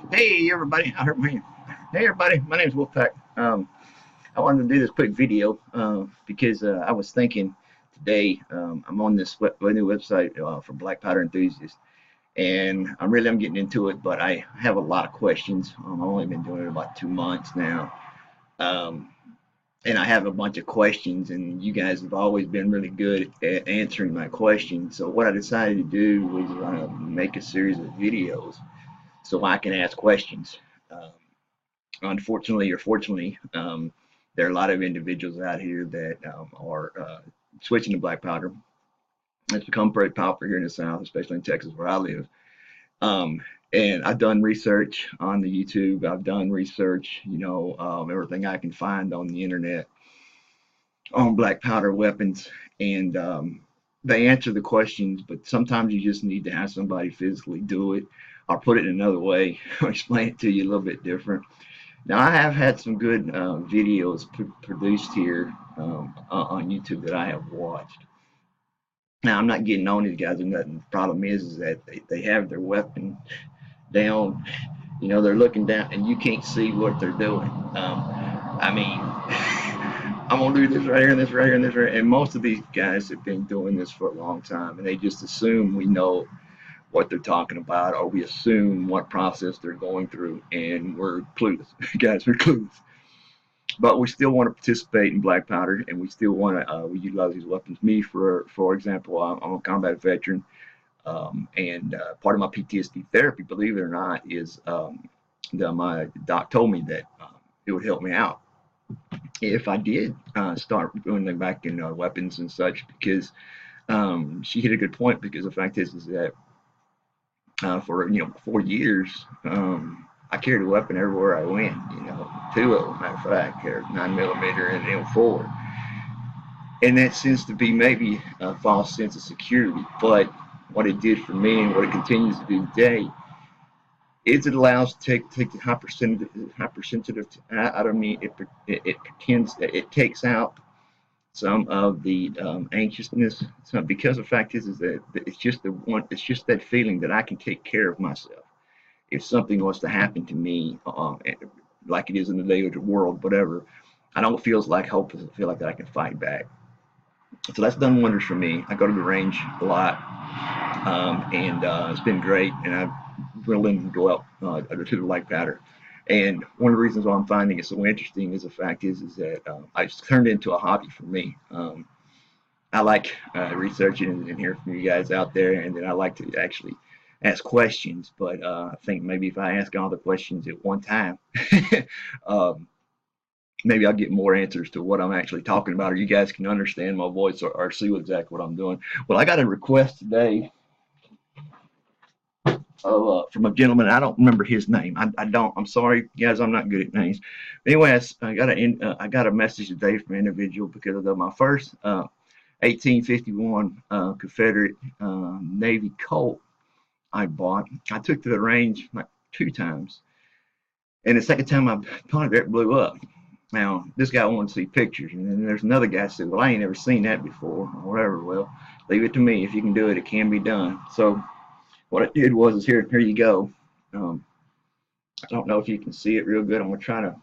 Hey everybody, I heard my hand. Hey everybody, my name is Wolfpack. I wanted to do this quick video because I was thinking today. I'm on this new website for black powder enthusiasts, and I'm getting into it, but I have a lot of questions. I've only been doing it about 2 months now, um, and I have a bunch of questions, and you guys have always been really good at answering my questions. So what I decided to do was make a series of videos so I can ask questions. Um, Unfortunately or fortunately, there are a lot of individuals out here that are switching to black powder. It's become very popular here in the South, especially in Texas where I live. Um, and I've done research on the YouTube. I've done research, everything I can find on the internet on black powder weapons. And they answer the questions, but sometimes you just need to have somebody physically do it. I'll put it in another way, or explain it to you a little bit different. Now, I have had some good videos produced here on YouTube that I have watched. Now, I'm not getting on these guys or nothing. The problem is that they have their weapon down. They're looking down and you can't see what they're doing. I mean, I'm going to do this right here and this right here and this right here. And most of these guys have been doing this for a long time and they just assume we know what they're talking about, or we assume what process they're going through, and we're clueless. Guys, we're clueless. But we still want to participate in black powder, and we still want to we utilize these weapons. Me, for example, I'm a combat veteran, and part of my PTSD therapy, believe it or not, is my doc told me that it would help me out if I did start going back in weapons and such, because she hit a good point. Because the fact is that for 4 years, I carried a weapon everywhere I went. Two of them, matter of fact, carried 9mm and M4, and that seems to be maybe a false sense of security. But what it did for me, and what it continues to do today, is it allows to take the hypersensitive. I don't mean it pretends that it takes out some of the anxiousness. So because the fact is that it's just that feeling that I can take care of myself if something was to happen to me, like it is in the day of the world, whatever. I don't feel like hopeless. I feel like that I can fight back. So that's done wonders for me. I go to the range a lot, and it's been great. And I'm willing to go out to the light powder. And one of the reasons why I'm finding it so interesting is the fact is that it's turned into a hobby for me. I like researching and hearing from you guys out there, and then I like to actually ask questions. But I think maybe if I ask all the questions at one time, um, maybe I'll get more answers to what I'm actually talking about, or you guys can understand my voice, or see exactly what I'm doing. Well, I got a request today from a gentleman. I don't remember his name. I don't. I'm sorry, guys. I'm not good at names. But anyway, I got a message today from an individual because of my first 1851 Confederate Navy Colt I bought. I took to the range like 2 times, and the second time I punted it blew up. Now this guy wanted to see pictures, and then there's another guy said, "Well, I ain't never seen that before," or whatever. Well, leave it to me. If you can do it, it can be done. So what I did was, here you go. Um, I don't know if you can see it real good. I'm trying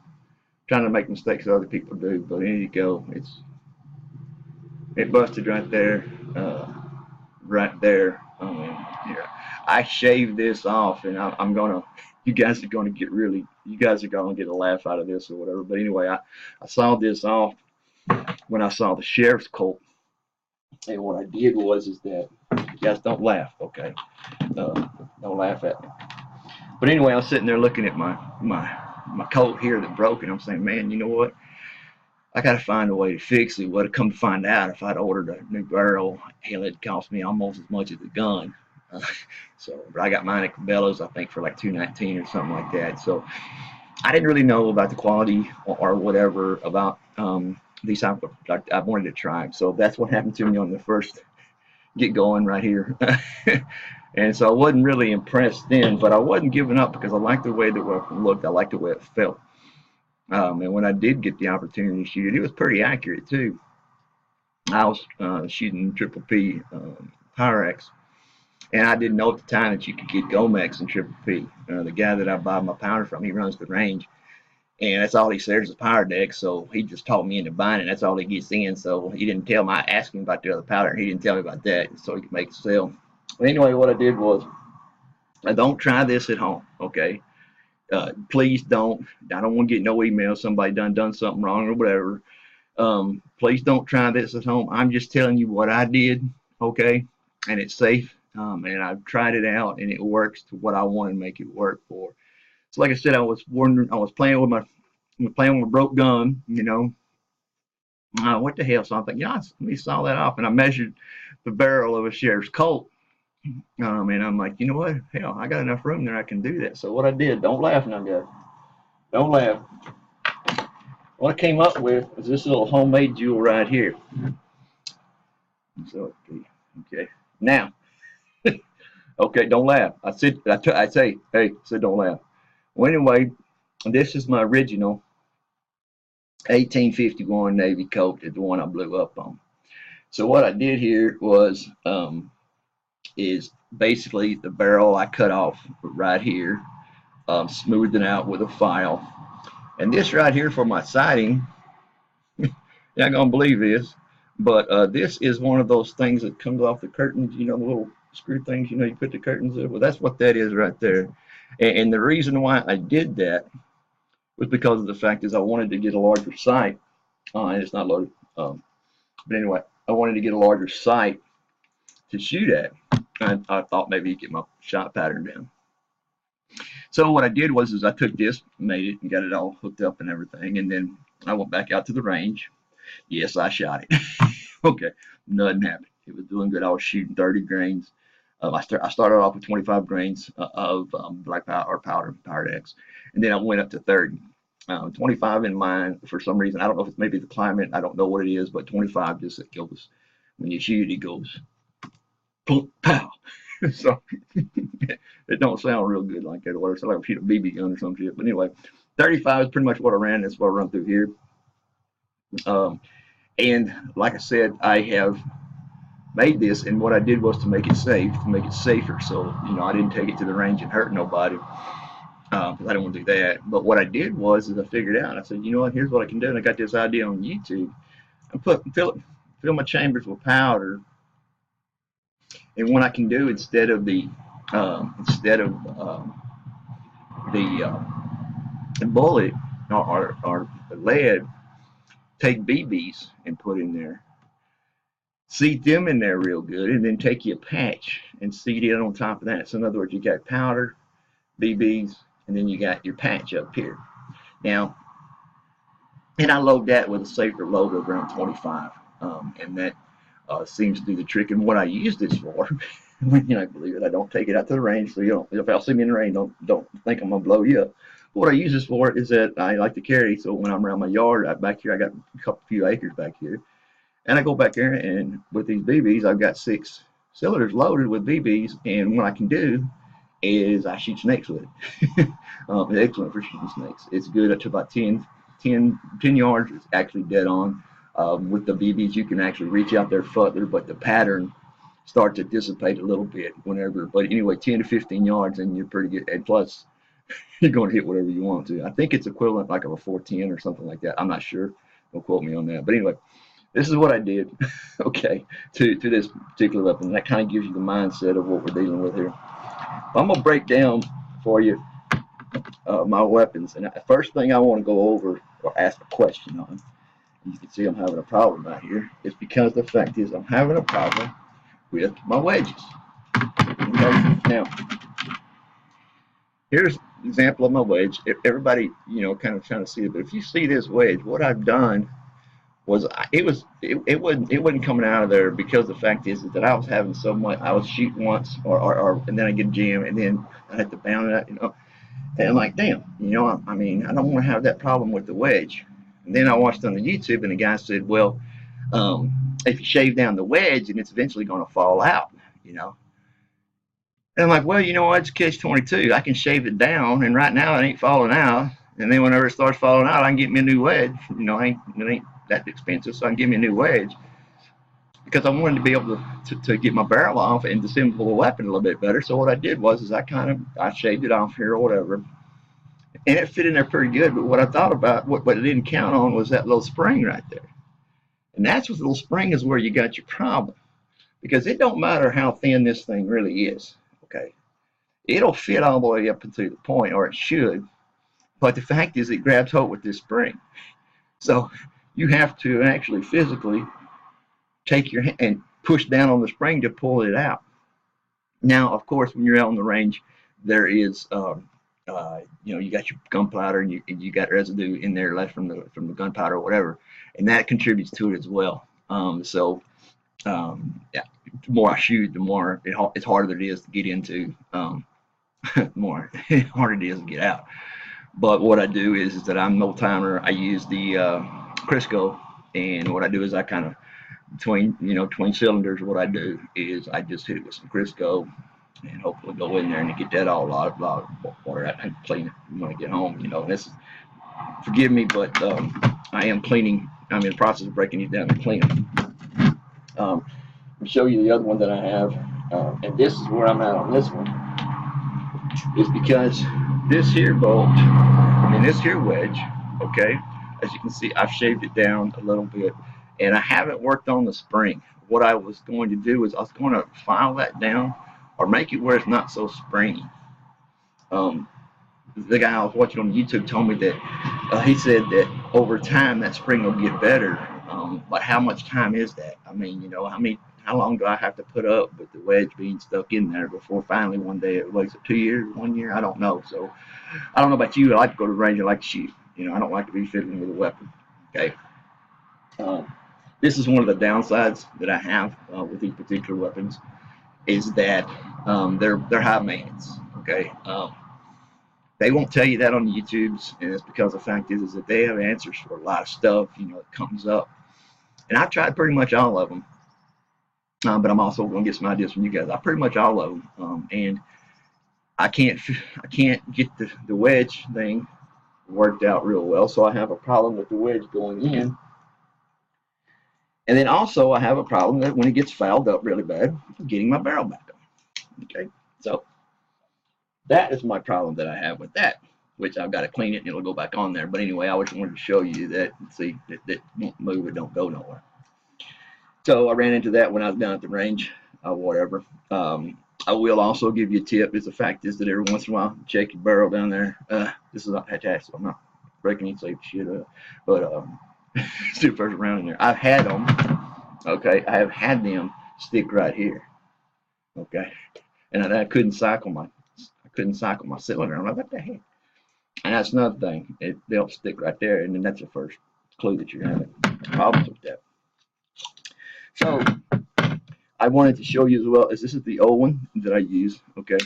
to make mistakes that other people do, but here you go. It busted right there. Right there. Here. I shaved this off, and I'm gonna. You guys are gonna get really. You guys are gonna get a laugh out of this or whatever. But anyway, I saw this off when I saw the sheriff's colt, and what I did was is that, you guys don't laugh, okay? Don't laugh at me. But anyway, I was sitting there looking at my colt here that broke, and I'm saying, man, you know what? I got to find a way to fix it. What come to find out, if I'd ordered a new barrel, hell, it'd cost me almost as much as the gun. Uh, but I got mine at Cabela's, I think, for like $2.19 or something like that. So I didn't really know about the quality or whatever about these type of. I wanted to try them. So that's what happened to me on the first get going right here. And so I wasn't really impressed then, but I wasn't giving up because I liked the way the weapon looked. I liked the way it felt. And when I did get the opportunity to shoot it, it was pretty accurate too. I was shooting triple P Pyrex, And I didn't know at the time that you could get Gomex and Triple P. The guy that I buy my powder from, he runs the range, and that's all he sells is powder deck. So he just taught me into buying it. That's all he gets in. So he didn't tell me. I asked him about the other powder, and he didn't tell me about that, so he could make it sell. But anyway, what I did was, don't try this at home, okay? Please don't. I don't want to get no email somebody done something wrong or whatever. Please don't try this at home. I'm just telling you what I did, okay? And it's safe. And I've tried it out, and it works to what I want to make it work for. So, like I said, I was playing with my broke gun, what the hell? So I'm thinking, let me saw that off, and I measured the barrel of a sheriff's Colt. And I'm like, you know what? Hell, I got enough room there. I can do that. So what I did, don't laugh now, guys. Don't laugh. What I came up with was this little homemade jewel right here. So, okay. Now, okay, don't laugh. I say, hey, don't laugh. Well, anyway, this is my original 1851 Navy Colt, the one I blew up on. So what I did here was, is basically the barrel I cut off right here, smoothed it out with a file. And this right here for my siding, you're not gonna believe this, but this is one of those things that comes off the curtains, the little screw things, you put the curtains in. Well, that's what that is right there. And the reason why I did that was because of the fact is I wanted to get a larger sight, and it's not loaded. But anyway, I wanted to get a larger sight to shoot at. I thought maybe get my shot pattern down. So what I did was I took this, made it, and got it all hooked up and everything, and then I went back out to the range. Yes, I shot it. Okay, nothing happened. It was doing good. I was shooting 30 grains. I started off with 25 grains of black powder, powder X, and then I went up to 30. 25 in mine for some reason. I don't know if it's maybe the climate. I don't know what it is, but 25 just it goes when you shoot it goes pow. So it don't sound real good like that, or it's like a shoot a BB gun or some shit. But anyway, 35 is pretty much what I ran. That's what I run through here. And like I said, I have made this, and what I did was to make it safe, to make it safer. So I didn't take it to the range and hurt nobody, because I didn't want to do that. But what I did was I figured out. I said, you know what? Here's what I can do. And I got this idea on YouTube. I fill my chambers with powder. And what I can do instead of the bullet or the lead, take BBs and put in there, seed them in there real good, and then take you a patch and seed it on top of that. So in other words, you got powder, BBs, and then you got your patch up here. Now, and I load that with a safer load of around 25, and that seems to do the trick. And what I use this for, believe it, I don't take it out to the range, so if y'all see me in the rain, don't think I'm gonna blow you up. But what I use this for is that I like to carry. So when I'm around my yard, back here, I got a few acres back here, and I go back there, and with these BBs, I've got 6 cylinders loaded with BBs, and what I can do is I shoot snakes with it. It's excellent for shooting snakes. It's good up to about 10 yards. It's actually dead on. With the BBs, you can actually reach out there further, but the pattern starts to dissipate a little bit whenever. But anyway, 10 to 15 yards, and you're pretty good. And plus, you're going to hit whatever you want to. I think it's equivalent like of a 410 or something like that. I'm not sure. Don't quote me on that. But anyway, this is what I did, okay, to this particular weapon. That kind of gives you the mindset of what we're dealing with here. I'm going to break down for you my weapons. And the first thing I want to go over or ask a question on, you can see I'm having a problem right here, is because the fact is I'm having a problem with my wedges. Okay, now, here's an example of my wedge. Everybody, kind of trying to see it, but if you see this wedge, what I've done was it wasn't coming out of there because the fact is that I was having so much. I was shooting once, and then I get a jam, and then I had to bound it out, and I'm like, damn, I mean, I don't want to have that problem with the wedge. And then I watched on the YouTube, and the guy said, well, if you shave down the wedge, and it's eventually going to fall out, And I'm like, well, it's catch-22. I can shave it down, and right now it ain't falling out. And then whenever it starts falling out, I can get me a new wedge. It ain't that expensive, so I can get me a new wedge. because I wanted to be able to get my barrel off and disassemble the weapon a little bit better. So what I did was I shaved it off here or whatever, and it fit in there pretty good. But what I thought about, what I didn't count on, was that little spring right there. And that's what the little spring is where you got your problem, because it don't matter how thin this thing really is. Okay, it'll fit all the way up into the point, or it should. But the fact is, it grabs hold with this spring. So you have to actually physically take your hand and push down on the spring to pull it out. Now, of course, when you're out on the range, there is, you got your gunpowder, and you got residue in there left from the gunpowder or whatever, and that contributes to it as well. Yeah, the more I shoot, the more it's harder it is to get into. The more harder it is to get out. But what I do is that I'm no timer. I use the Crisco, and what I do is I kind of between cylinders. What I do is I just hit it with some Crisco, and hopefully go in there and get that all out of water out and clean it when I get home. And this is, forgive me, but I am cleaning. I'm in the process of breaking these down and cleaning them. I'll show you the other one that I have, and this is where I'm at on this one. Is because this here bolt, this here wedge, okay, as you can see, I've shaved it down a little bit, and I haven't worked on the spring. What I was going to do is I was going to file that down or make it where it's not so springy. The guy I was watching on YouTube told me that he said that over time that spring will get better. But how much time is that? How long do I have to put up with the wedge being stuck in there before finally one day, what is it, 2 years, 1 year? I don't know. So I don't know about you. I like to go to the range. I like to shoot. I don't like to be fiddling with a weapon. Okay. This is one of the downsides that I have with these particular weapons, is that they're high maintenance. Okay. They won't tell you that on the YouTubes, and it's because the fact is that they have answers for a lot of stuff, that comes up. And I've tried pretty much all of them, but I'm also going to get some ideas from you guys. I pretty much all of them, and I can't get the wedge thing worked out real well, so I have a problem with the wedge going in. And then also I have a problem that when it gets fouled up really bad, getting my barrel back on. Okay, so that is my problem that I have with that, which I've got to clean it and it'll go back on there. But anyway, I just wanted to show you that, see, that won't move, it don't go nowhere. So I ran into that when I was down at the range, whatever. I will also give you a tip. Is the fact is that every once in a while, check your barrel down there. This is not fantastic. I'm not breaking any safety shit up, but still first around in there. I've had them. Okay, I have had them stick right here. Okay, and I couldn't cycle my cylinder. I'm like, what the heck? And that's another thing. They'll stick right there, and then that's the first clue that you're having problems with that. So I wanted to show you as well, as this is the old one that I use. Okay.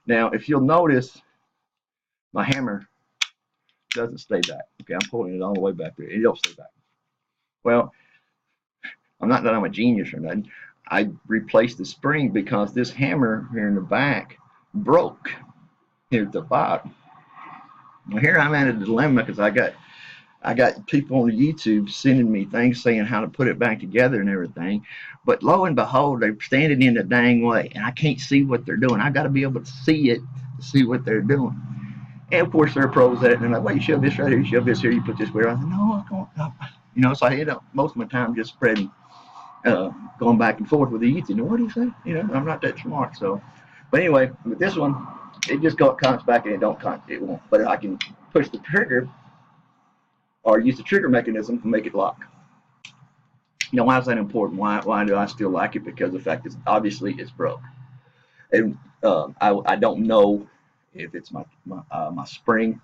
Now, if you'll notice, my hammer doesn't stay back. Okay, I'm pulling it all the way back there. It don't stay back. Well, I'm not that I'm a genius or nothing. I replaced the spring because this hammer here in the back broke here at the bottom. Well, here I'm at a dilemma because I got people on YouTube sending me things saying how to put it back together and everything, but lo and behold, they're standing in the dang way, and I can't see what they're doing. I got to be able to see it to see what they're doing. And of course, they're pros at it, and they're like, "Well, you shove this right here, you shove this here, you put this where." I said, "No, I don't." So I end up most of my time just spreading, going back and forth with the YouTube. What do you say? I'm not that smart. So, but anyway, with this one, it just comes back and it won't. But I can push the trigger or use the trigger mechanism to make it lock. Why is that important? Why do I still like it? Because the fact is, obviously, it's broke, and I don't know if it's my spring,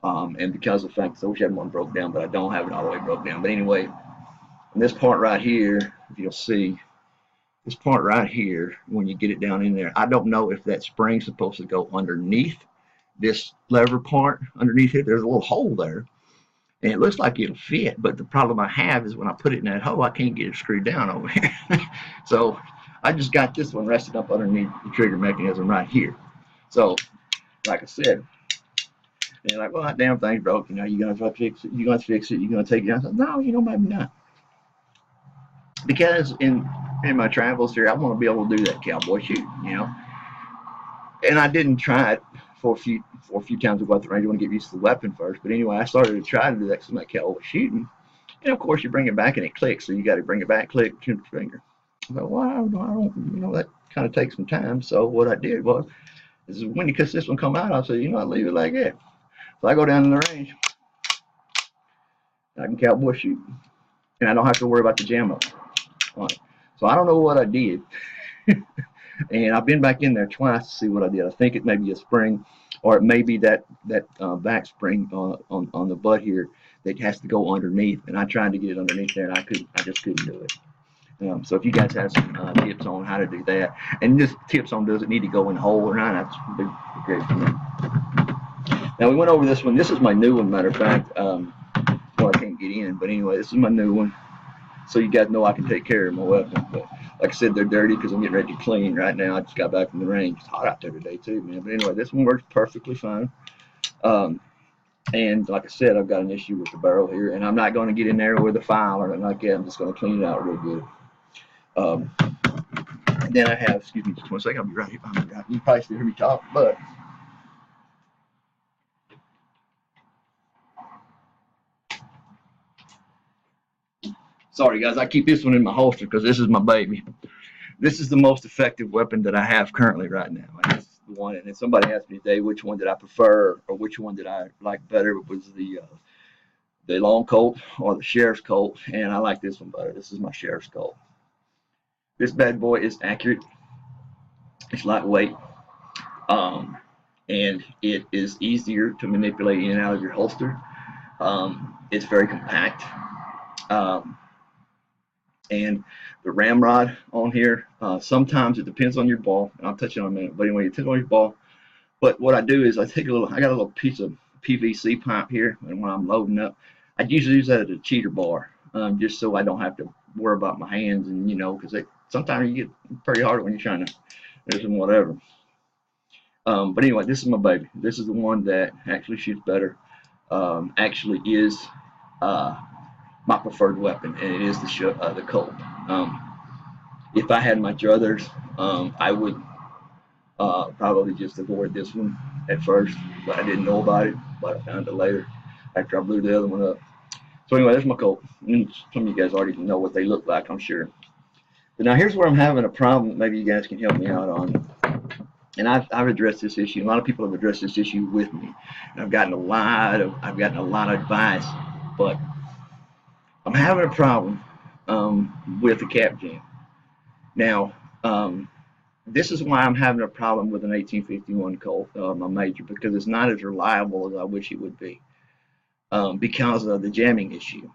and because of the fact, I wish I had one broke down, but I don't have it all the way broke down. But anyway, this part right here, if you'll see, this part right here, when you get it down in there, I don't know if that spring's supposed to go underneath this lever part. Underneath it, there's a little hole there. And it looks like it'll fit, but the problem I have is when I put it in that hole, I can't get it screwed down over here. So I just got this one rested up underneath the trigger mechanism right here. So, like I said, they're like, well, that damn thing's broke. You're gonna fix it. You're gonna fix it. You're gonna take it down. I said, no, maybe not. because in my travels here, I want to be able to do that cowboy shooting, And I didn't try it for a few times we go out the range. I want to get used to the weapon first. But anyway, I started to try to do that some of that cowboy shooting. And of course, you bring it back and it clicks. So you got to bring it back, click, tip the finger. Well, I don't, that kind of takes some time. So what I did was, is when you this one come out, I said, I leave it like that. So I go down in the range, I can cowboy shoot, and I don't have to worry about the jam up on it. So I don't know what I did. And I've been back in there twice to see what I did. I think it may be a spring, or it may be that back spring on the butt here that has to go underneath. And I tried to get it underneath there, and I just couldn't do it. So if you guys have some tips on how to do that, and just tips on does it need to go in the hole or not, that's be great for me. Now we went over this one. This is my new one, matter of fact. Well, I can't get in, but anyway, this is my new one. So you guys know I can take care of my weapon. But like I said, they're dirty because I'm getting ready to clean right now. I just got back from the range. It's hot out there today too, man. But anyway, this one works perfectly fine. And like I said, I've got an issue with the barrel here, and I'm not going to get in there with a file or anything like that. I'm just going to clean it out real good. And then I have, excuse me just one second, I'll be right here. You can probably still hear me talk, but sorry guys, I keep this one in my holster because this is my baby. This is the most effective weapon that I have currently right now. And this is the one, and if somebody asked me today which one did I prefer or which one did I like better, it was the long Colt or the Sheriff's Colt, and I like this one better. This is my Sheriff's Colt. This bad boy is accurate. It's lightweight, and it is easier to manipulate in and out of your holster. It's very compact, and the ramrod on here, sometimes it depends on your ball, and I'll touch it on in a minute, but anyway, it depends on your ball. But what I do is I got a little piece of PVC pipe here, and when I'm loading up, I usually use that as a cheater bar, just so I don't have to worry about my hands, and because sometimes you get pretty hard when you're trying to do some whatever. But anyway, this is my baby. This is the one that actually shoots better. Actually is my preferred weapon, and it is the Colt. If I had my druthers, I would probably just avoid this one at first, but I didn't know about it, but I found it later after I blew the other one up. So anyway, there's my Colt. And some of you guys already know what they look like, I'm sure. But now here's where I'm having a problem. Maybe you guys can help me out on. And I've addressed this issue. A lot of people have addressed this issue with me, and I've gotten a lot of advice. But I'm having a problem with the cap jam. Now, this is why I'm having a problem with an 1851 Colt, my major, because it's not as reliable as I wish it would be, because of the jamming issue.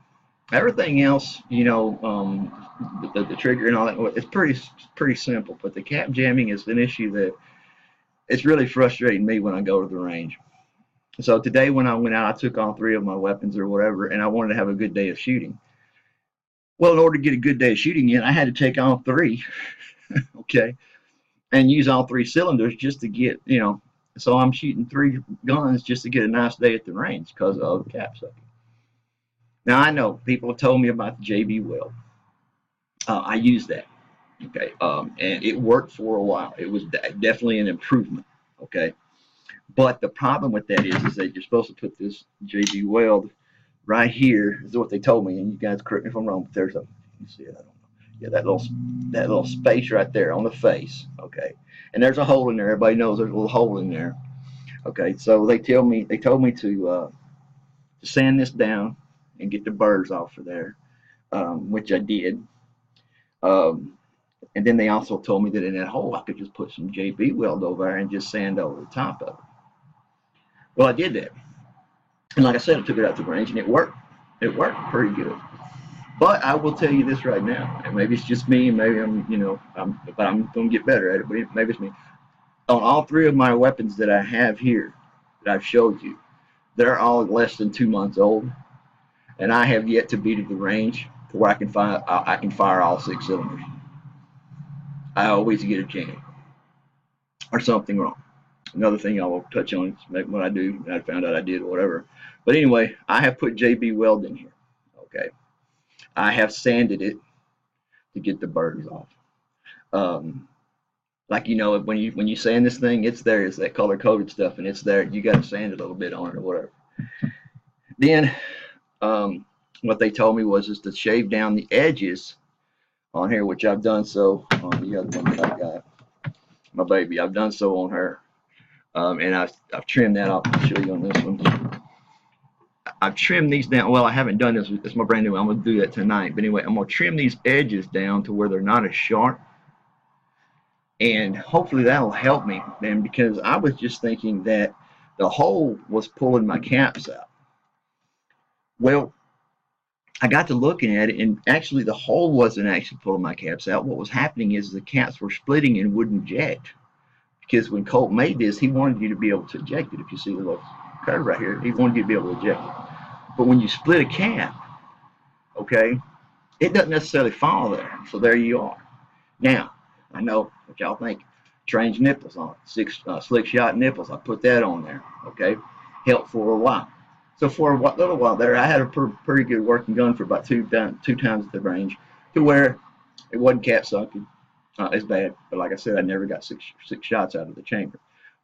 Everything else, the trigger and all that, it's pretty simple. But the cap jamming is an issue that it's really frustrating me when I go to the range. So today when I went out, I took all 3 of my weapons or whatever, and I wanted to have a good day of shooting. Well, in order to get a good day of shooting in, I had to take all 3, okay, and use all 3 cylinders just to get, so I'm shooting 3 guns just to get a nice day at the range because of cap sucking. Now, I know people have told me about the JB Weld. I used that. Okay, and it worked for a while. It was definitely an improvement. Okay, but the problem with that is that you're supposed to put this JB Weld right here. Is what they told me, and you guys correct me if I'm wrong. But there's you see it? I don't know. Yeah, that little space right there on the face. Okay, and there's a hole in there. Everybody knows there's a little hole in there. Okay, so they told me to sand this down and get the burrs off of there, which I did. And then they also told me that in that hole I could just put some JB Weld over there and just sand over the top of it. Well, I did that. And like I said, I took it out to the range and it worked. It worked pretty good. But I will tell you this right now, and maybe it's just me, and maybe but I'm going to get better at it, but maybe it's me. On all 3 of my weapons that I have here, that I've showed you, they're all less than 2 months old, and I have yet to be to the range to where I can fire all 6 cylinders. I always get a jam or something wrong. Another thing I will touch on is maybe what I do, and I found out I did or whatever. But anyway, I have put JB Weld in here. Okay, I have sanded it to get the burrs off. Um, like when you sand this thing, it's there. It's that color coded stuff, and it's there. You got to sand it a little bit on it or whatever. Then what they told me was is to shave down the edges on here, which I've done so on the other one that I got, my baby. I've done so on her, and I've trimmed that off. I'll show you on this one. I've trimmed these down. Well, I haven't done this. It's my brand new one. I'm gonna do that tonight. But anyway, I'm gonna trim these edges down to where they're not as sharp, and hopefully that'll help me. And because I was just thinking that the hole was pulling my caps out. Well, I got to looking at it, and actually the hole wasn't actually pulling my caps out. What was happening is the caps were splitting and wouldn't eject. Because when Colt made this, he wanted you to be able to eject it. If you see the little curve right here, he wanted you to be able to eject it. But when you split a cap, okay, it doesn't necessarily fall there. So there you are. Now, I know what y'all think. Strange nipples on it. Slick shot nipples. I put that on there. Okay, helped for a while. So for a little while there, I had a pretty good working gun for about two times the range, to where it wasn't cap sucking as bad. But like I said, I never got six shots out of the chamber.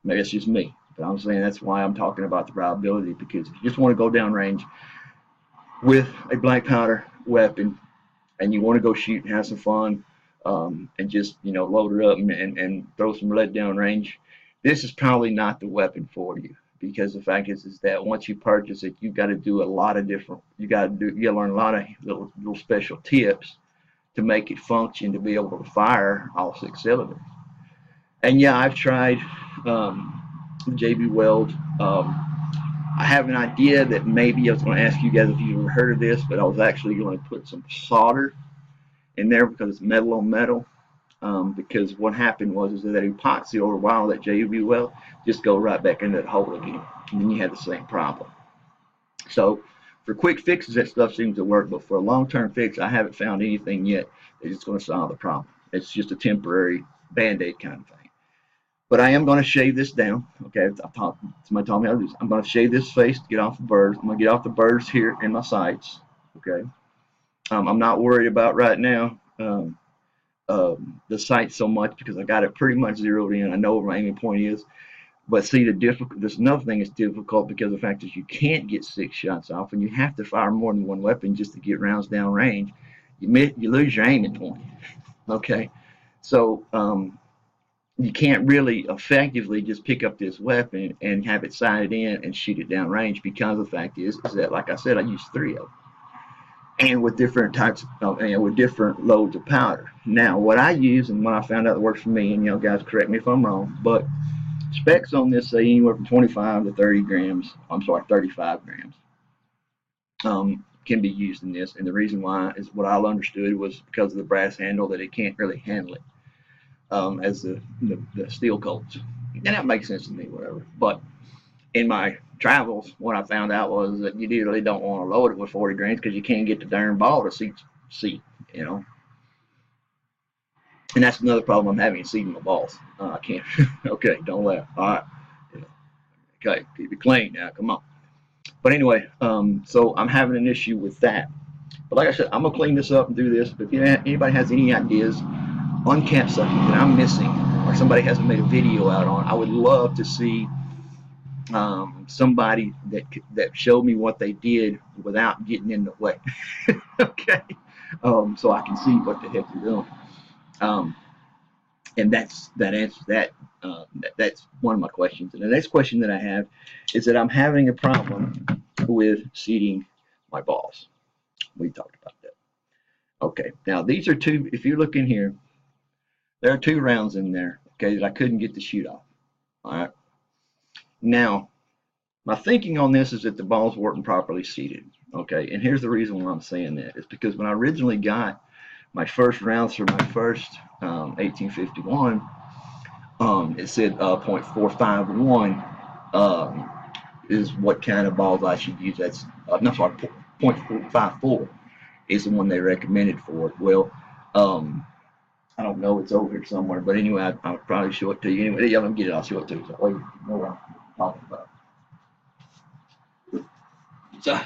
Maybe it's just me. But I'm saying that's why I'm talking about the reliability, because if you just want to go down range with a black powder weapon and you want to go shoot and have some fun, and just load her up and throw some lead down range, this is probably not the weapon for you. Because the fact is that once you purchase it, you've got to do a lot of different. You got to learn a lot of little special tips to make it function, to be able to fire all 6 cylinders. And yeah, I've tried JB Weld. I have an idea that maybe I was going to ask you guys if you've ever heard of this, but I was actually going to put some solder in there because it's metal on metal. Because what happened was is that epoxy over a while, that JB Weld, just go right back into that hole again, and then you have the same problem. So for quick fixes, that stuff seems to work, but for a long-term fix, I haven't found anything yet that's going to solve the problem. It's just a temporary band-aid kind of thing. But I am going to shave this down. Okay, somebody told me how to do this. I'm going to shave this face to get off the burrs. I'm going to get off the burrs here in my sights. Okay, I'm not worried about right now the sight so much, because I got it pretty much zeroed in. I know where my aiming point is. But see, there's another thing that's difficult, because the fact is you can't get 6 shots off, and you have to fire more than one weapon just to get rounds down range. You lose your aiming point. Okay, so you can't really effectively just pick up this weapon and have it sighted in and shoot it down range, because the fact is that, like I said, I used 3 of them, and with different types of, with different loads of powder. Now, what I use and what I found out that works for me, and guys correct me if I'm wrong, but specs on this say anywhere from 25 to 30 grams. I'm sorry, 35 grams can be used in this. And the reason why is what I understood was because of the brass handle, that it can't really handle it as the steel Colts. And that makes sense to me, whatever. But in my travels, what I found out was that you really don't want to load it with 40 grams, because you can't get the darn ball to seat. And that's another problem I'm having, seating my balls. I can't. Okay, don't laugh. All right. Okay, keep it clean now. Come on. But anyway, so I'm having an issue with that. But like I said, I'm gonna clean this up and do this. But if anybody has any ideas on cap sucking that I'm missing, or somebody hasn't made a video out on, I would love to see somebody that showed me what they did without getting in the way. Okay, so I can see what the heck they're doing. And that's one of my questions. And the next question that I have is that I'm having a problem with seating my balls. We talked about that. Okay, now these are 2. If you look in here, there are 2 rounds in there. Okay, that I couldn't get the shoot off. All right. Now, my thinking on this is that the balls weren't properly seated. Okay, and here's the reason why I'm saying that. It's because when I originally got my first rounds for my first 1851, it said .451 is what kind of balls I should use. That's no, sorry, .54 is the one they recommended for it. Well, I don't know, it's over here somewhere, but anyway, I'll probably show it to you. Anyway, yeah, let me get it. I'll show it to you. So, you know what I'm talking about. So,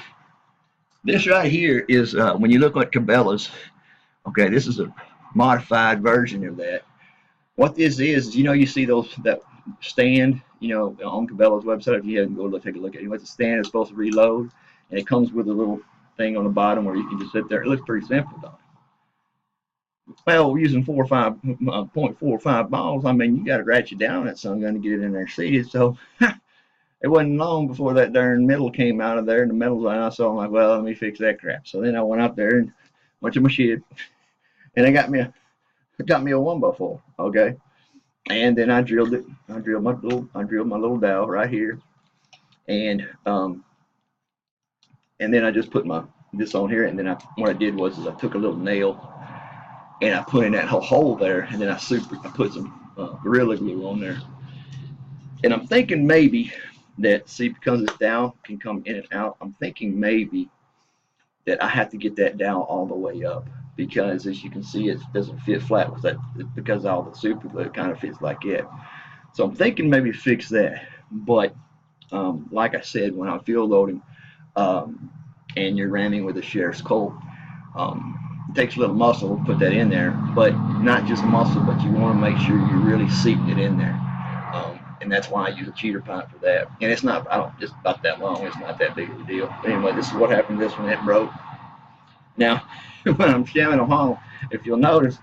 this right here is when you look at Cabela's. Okay, this is a modified version of that. What this is, you know, you see those that stand, you know, on Cabela's website. If you haven't, go take a look at it. What's the stand is supposed to reload, and it comes with a little thing on the bottom where you can just sit there. It looks pretty simple, though. Well, using 0.45 balls, I mean, you got to ratchet down that sun gun to get it in there seated. So it wasn't long before that darn metal came out of there, and the metal's on. I saw, I'm like, well, let me fix that crap. So then I went out there and went to my shed, and I got me a 1x4, okay. And then I drilled it. I drilled my little dowel right here, and then I just put this on here, and then what I did was I took a little nail and I put in that whole hole there, and then I put some Gorilla Glue on there. And I'm thinking maybe that, see, because this dowel can come in and out, I'm thinking maybe that I have to get that dowel all the way up, because as you can see, it doesn't fit flat with that, because all the super glue kind of fits like it. So I'm thinking maybe fix that. But like I said, when I'm field loading and you're ramming with a Sheriff's Colt, it takes a little muscle to put that in there, but not just muscle, but you want to make sure you're really seating it in there. And that's why I use a cheater pipe for that. And it's not, it's about that long. It's not that big of a deal. But anyway, this is what happened to this one. It broke. Now, when I'm jamming them home, if you'll notice,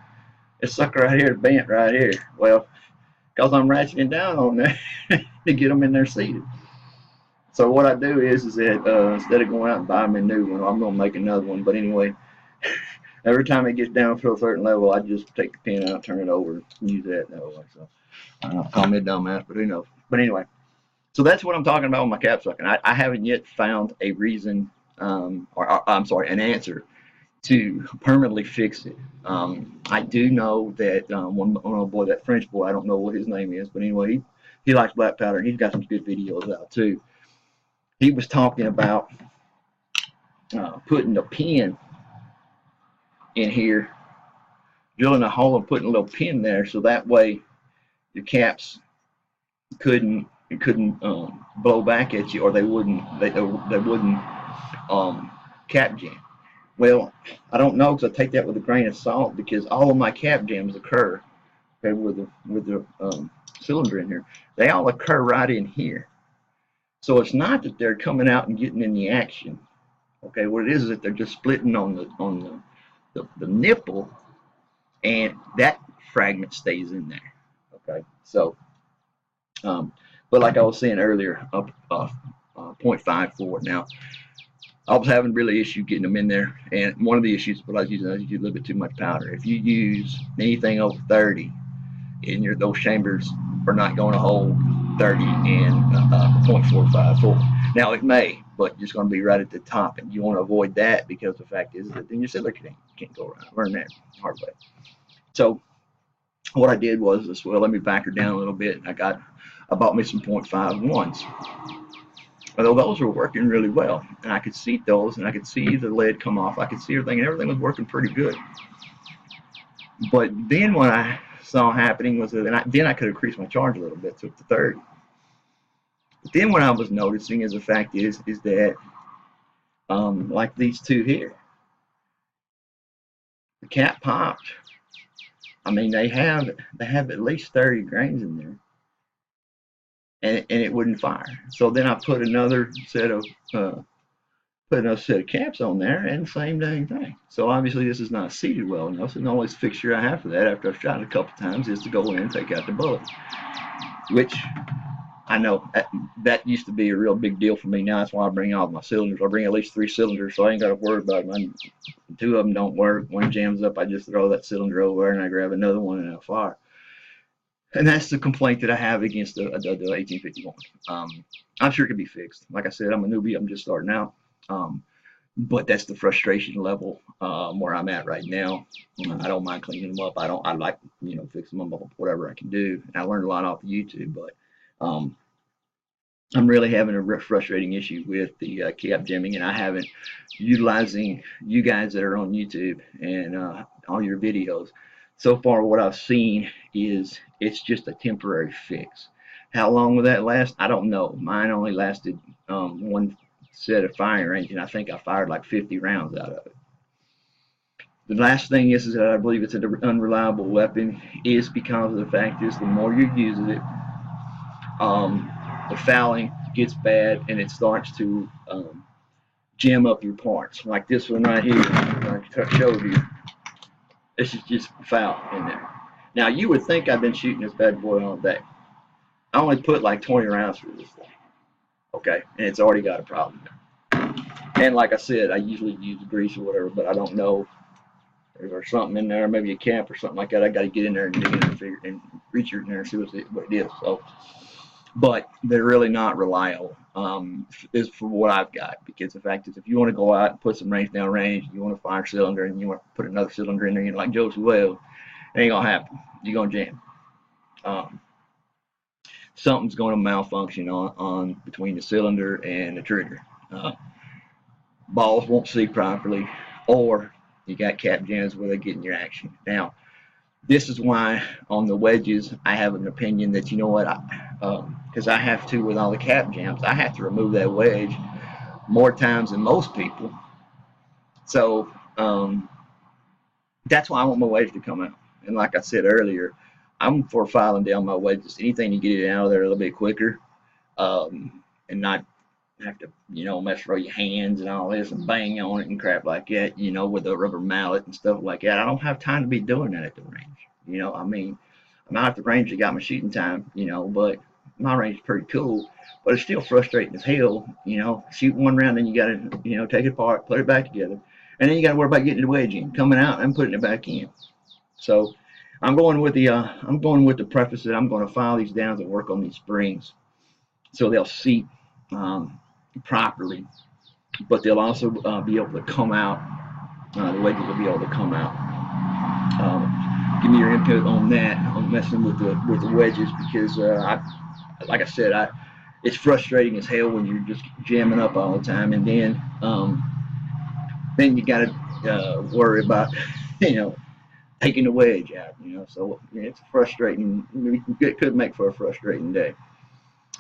this sucker right here is bent right here. Well, because I'm ratcheting down on there to get them in there seated. So what I do is that instead of going out and buying me a new one, I'm going to make another one. But anyway, every time it gets down to a certain level, I just take the pin out, turn it over, and use that way. So call me a dumbass, but who knows? But anyway, so that's what I'm talking about with my cap sucking. I haven't yet found a reason, I'm sorry, an answer to permanently fix it. I do know that one boy, that French boy, I don't know what his name is, but anyway, he likes black powder, and he's got some good videos out too. He was talking about putting a pin in here, drilling a hole and putting a little pin there, so that way your caps couldn't blow back at you, or they wouldn't cap jam. Well, I don't know, because I take that with a grain of salt, because all of my cap jams occur, okay, with the cylinder in here. They all occur right in here. So it's not that they're coming out and getting in the action. Okay, what it is that they're just splitting on the nipple, and that fragment stays in there. Okay, so but like I was saying earlier, 0.54. Now, I was having really issue getting them in there, and one of the issues I was using a little bit too much powder. If you use anything over 30, and those chambers are not going to hold 30 and 0.454. Now it may, but it's going to be right at the top, and you want to avoid that, because the fact is that then your cylinder can't go around. Learn that hard way. So what I did was, well, let me back her down a little bit. I bought me some 0.51s. Well, those were working really well, and I could see those, and I could see the lead come off. I could see everything, and everything was working pretty good. But then what I saw happening was that then I could increase my charge a little bit to 30. But then what I was noticing is the fact is that like these two here, the cap popped. I mean, they have at least 30 grains in there, and it wouldn't fire. So then I put another set of caps on there, and same dang thing. So obviously this is not seated well enough. So the only fixture I have for that, after I've shot it a couple times, is to go in and take out the bullet, which I know that used to be a real big deal for me. Now that's why I bring all my cylinders. I bring at least 3 cylinders, so I ain't got to worry about it. 2 of them don't work. One jams up, I just throw that cylinder over there and I grab another one and I fire. And that's the complaint that I have against the 1851. I'm sure it could be fixed. Like I said, I'm a newbie. I'm just starting out. But that's the frustration level where I'm at right now. I don't mind cleaning them up. I like, fixing them up, whatever I can do. And I learned a lot off of YouTube, but I'm really having a frustrating issue with the cap jamming, and I haven't utilizing you guys that are on YouTube and all your videos. So far, what I've seen is it's just a temporary fix. How long will that last? I don't know. Mine only lasted one set of firing range, and I think I fired like 50 rounds out of it. The last thing is that I believe it's an unreliable weapon is because of the fact is the more you use it, um, the fouling gets bad and it starts to jam up your parts. Like this one right here, like I showed you, this is just foul in there. Now you would think I've been shooting this bad boy all day. I only put like 20 rounds through this thing, okay, and it's already got a problem. And like I said, I usually use grease or whatever, but I don't know if there's something in there, maybe a cap or something like that. I got to get in there and dig in and figure and reach in there and see what it is. So, but they're really not reliable. Is for what I've got, because the fact is, if you want to go out and put some range down range, you want to fire a cylinder and you want to put another cylinder in there, like Josie Wells, it ain't gonna happen. You're gonna jam. Um, Something's going to malfunction on between the cylinder and the trigger. Balls won't see properly, or you got cap jams where they're getting your action. Now, this is why on the wedges I have an opinion that, you know what, because I have to, with all the cap jams, I have to remove that wedge more times than most people. So that's why I want my wedge to come out. And like I said earlier, I'm for filing down my wedges. Anything to get it out of there a little bit quicker, and not have to, mess around your hands and all this and bang on it and crap like that, with a rubber mallet and stuff like that. I don't have time to be doing that at the range. I mean, I'm out at the range, I got my shooting time, but my range is pretty cool. But it's still frustrating as hell, shoot one round, then you got to, take it apart, put it back together. And then you got to worry about getting the wedge in, coming out and putting it back in. So I'm going with the preface that I'm going to file these down and work on these springs so they'll seat properly, but they'll also be able to come out. The wedges will be able to come out. Give me your input on that, on messing with the wedges, because like I said, it's frustrating as hell when you're just jamming up all the time, and then you got to worry about taking the wedge out. So it's frustrating. It could make for a frustrating day.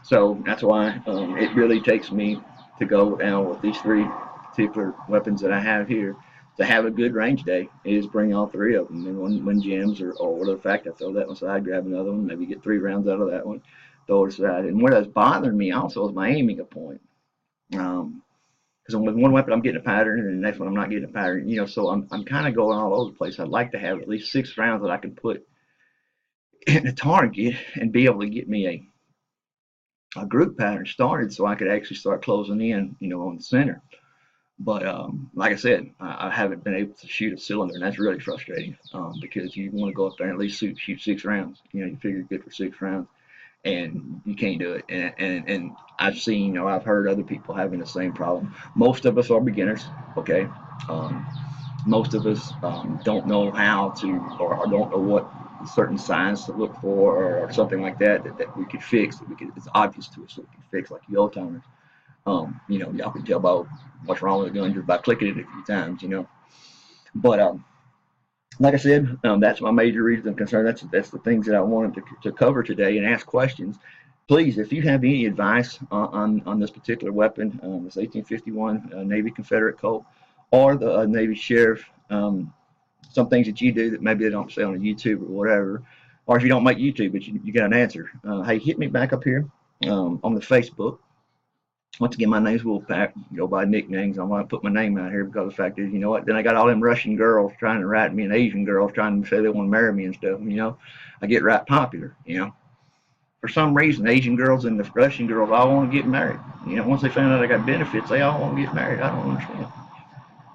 So that's why it really takes me to go down with these three particular weapons that I have here. To have a good range day is bring all three of them. And when jams or whatever fact, I throw that one aside, grab another one, maybe get 3 rounds out of that one, throw it aside. And what that's bothering me also is my aiming a point. Because with one weapon I'm getting a pattern, and the next one I'm not getting a pattern. So I'm kind of going all over the place. I'd like to have at least 6 rounds that I can put in the target and be able to get me a group pattern started, so I could actually start closing in, on the center. But like I said, I haven't been able to shoot a cylinder, and that's really frustrating because you want to go up there and at least shoot 6 rounds. You figure you're good for 6 rounds, and you can't do it. And I've seen, I've heard other people having the same problem. Most of us are beginners, okay? Um, most of us don't know how to, or don't know what certain signs to look for, or something like that we could fix. It's obvious to us that we can fix, like the old timers. Y'all can tell about what's wrong with the gun just by clicking it a few times. But like I said, that's my major reason of concern. That's the things that I wanted to cover today and ask questions. Please, if you have any advice on this particular weapon, this 1851 Navy Confederate Colt, or the Navy Sheriff, some things that you do that maybe they don't say on YouTube or whatever, or if you don't make YouTube but you got an answer, hey, hit me back up here on the Facebook. Once again, my name's Wolfpack. Go by nicknames. I'm going to put my name out here because the fact is, you know what? Then I got all them Russian girls trying to write me, and Asian girls trying to say they want to marry me and stuff. I get right popular. For some reason, Asian girls and the Russian girls all want to get married. Once they find out I got benefits, they all want to get married. I don't understand.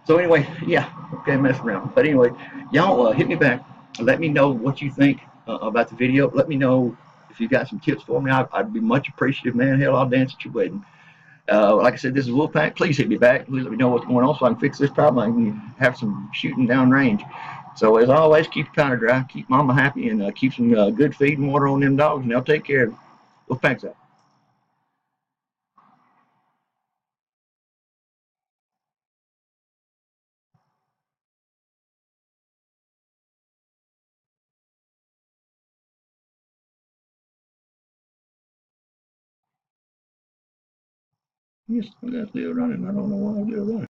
So anyway, yeah, okay, messing around. But anyway, y'all hit me back. Let me know what you think about the video. Let me know if you got some tips for me. I'd be much appreciative, man. Hell, I'll dance at your wedding. Like I said, this is Wolfpack. Please hit me back. Please let me know what's going on so I can fix this problem. I can have some shooting down range. So as always, keep your powder dry, keep mama happy, and keep some good feed and water on them dogs, and they'll take care of you. Wolfpack's out. Yes, I got still running. I don't know why I'm still running.